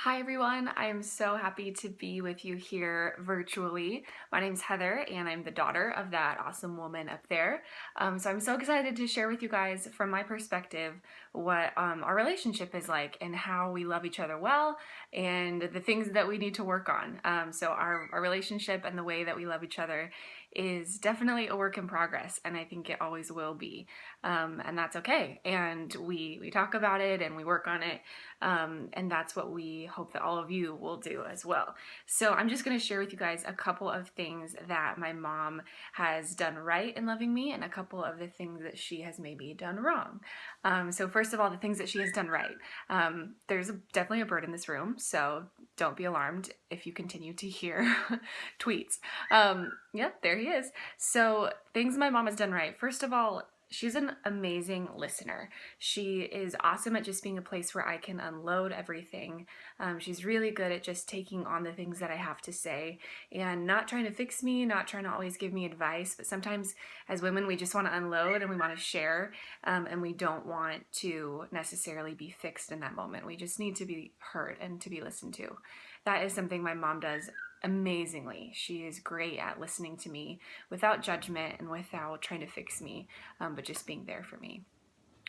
Hi everyone, I'm so happy to be with you here virtually. My name's Heather and I'm the daughter of that awesome woman up there. So I'm so excited to share with you guys from my perspective what our relationship is like and how we love each other well and the things that we need to work on. So our relationship and the way that we love each other is definitely a work in progress, and I think it always will be. And that's okay. And we talk about it and we work on it. And that's what we hope that all of you will do as well. So I'm just going to share with you guys a couple of things that my mom has done right in loving me and a couple of the things that she has maybe done wrong. So first of all, the things that she has done right. There's definitely a bird in this room, so don't be alarmed if you continue to hear tweets. Yep, there he is. So things my mom has done right. First of all, she's an amazing listener. She is awesome at just being a place where I can unload everything. She's really good at just taking on the things that I have to say and not trying to fix me, not trying to always give me advice, but sometimes as women we just want to unload and we want to share, and we don't want to necessarily be fixed in that moment. We just need to be heard and to be listened to. That is something my mom does amazingly. She is great at listening to me without judgment and without trying to fix me, but just being there for me.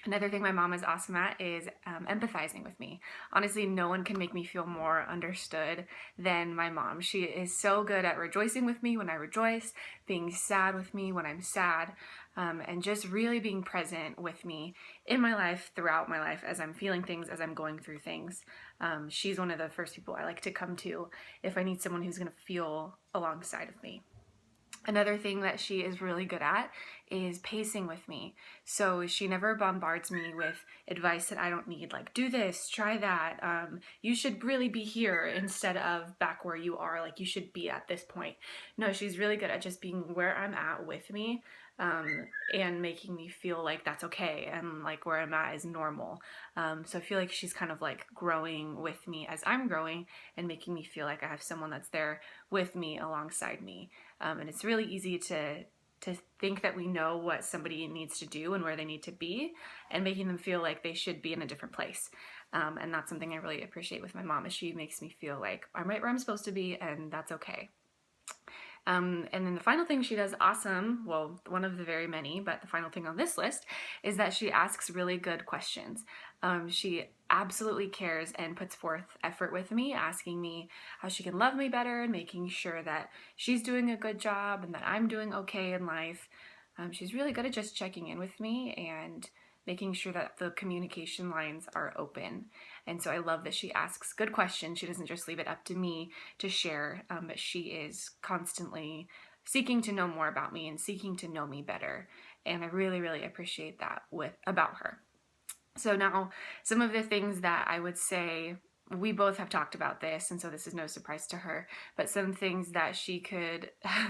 Another thing my mom is awesome at is empathizing with me. Honestly, no one can make me feel more understood than my mom. She is so good at rejoicing with me when I rejoice, being sad with me when I'm sad, and just really being present with me in my life, throughout my life, as I'm feeling things, as I'm going through things. She's one of the first people I like to come to if I need someone who's going to feel alongside of me. Another thing that she is really good at is pacing with me. So she never bombards me with advice that I don't need, like do this, try that, you should really be here instead of back where you are, like you should be at this point. No, she's really good at just being where I'm at with me, and making me feel like that's okay and like where I'm at is normal. So I feel like she's kind of like growing with me as I'm growing and making me feel like I have someone that's there with me alongside me. And it's really easy to think that we know what somebody needs to do and where they need to be, and making them feel like they should be in a different place. And that's something I really appreciate with my mom, is she makes me feel like I'm right where I'm supposed to be, and that's okay. And then the final thing she does awesome, well, one of the very many, but the final thing on this list is that she asks really good questions. She absolutely cares and puts forth effort with me, asking me how she can love me better and making sure that she's doing a good job and that I'm doing okay in life. She's really good at just checking in with me and making sure that the communication lines are open. And so I love that she asks good questions. She doesn't just leave it up to me to share, but she is constantly seeking to know more about me and seeking to know me better. And I really, really appreciate that about her. So now, some of the things that I would say, we both have talked about this, and so this is no surprise to her, but some things that she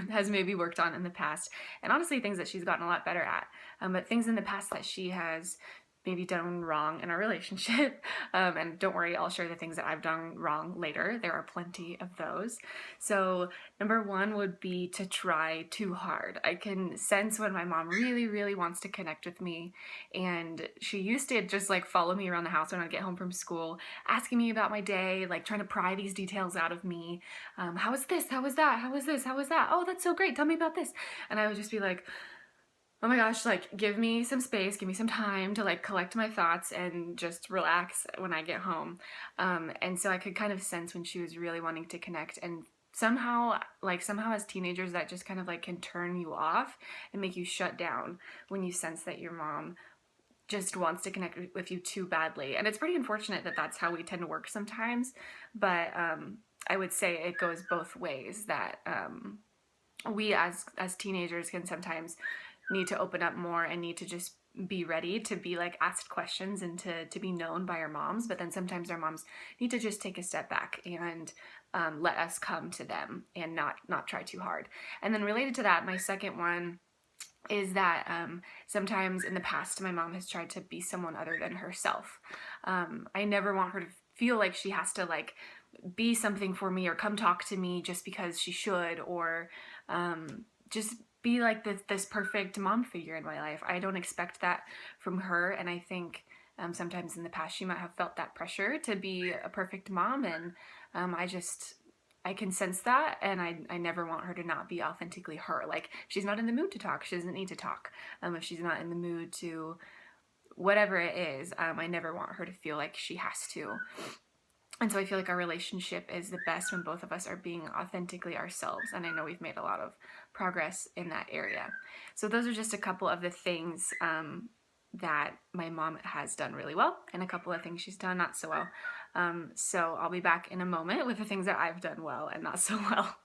has maybe worked on in the past, and honestly things that she's gotten a lot better at, but things in the past that she has maybe done wrong in our relationship. And don't worry, I'll share the things that I've done wrong later. There are plenty of those. So number one would be to try too hard. I can sense when my mom really, really wants to connect with me, and she used to just like follow me around the house when I'd get home from school, asking me about my day, like trying to pry these details out of me. How was this? How was that? How was this? How was that? Oh, that's so great. Tell me about this. And I would just be like, oh my gosh, like give me some space, give me some time to like collect my thoughts and just relax when I get home. And so I could kind of sense when she was really wanting to connect, and somehow as teenagers that just kind of like can turn you off and make you shut down when you sense that your mom just wants to connect with you too badly. And it's pretty unfortunate that that's how we tend to work sometimes, but I would say it goes both ways, that we as teenagers can sometimes need to open up more and need to just be ready to be like asked questions and to be known by our moms, but then sometimes our moms need to just take a step back and let us come to them and not try too hard. And then related to that, my second one is that sometimes in the past my mom has tried to be someone other than herself. I never want her to feel like she has to like be something for me or come talk to me just because she should, or just be like this perfect mom figure in my life. I don't expect that from her, and I think Sometimes in the past she might have felt that pressure to be a perfect mom, and I can sense that, and I never want her to not be authentically her. Like, if she's not in the mood to talk, she doesn't need to talk. If she's not in the mood to whatever it is, I never want her to feel like she has to. And so I feel like our relationship is the best when both of us are being authentically ourselves. And I know we've made a lot of progress in that area. So those are just a couple of the things that my mom has done really well, and a couple of things she's done not so well. So I'll be back in a moment with the things that I've done well and not so well.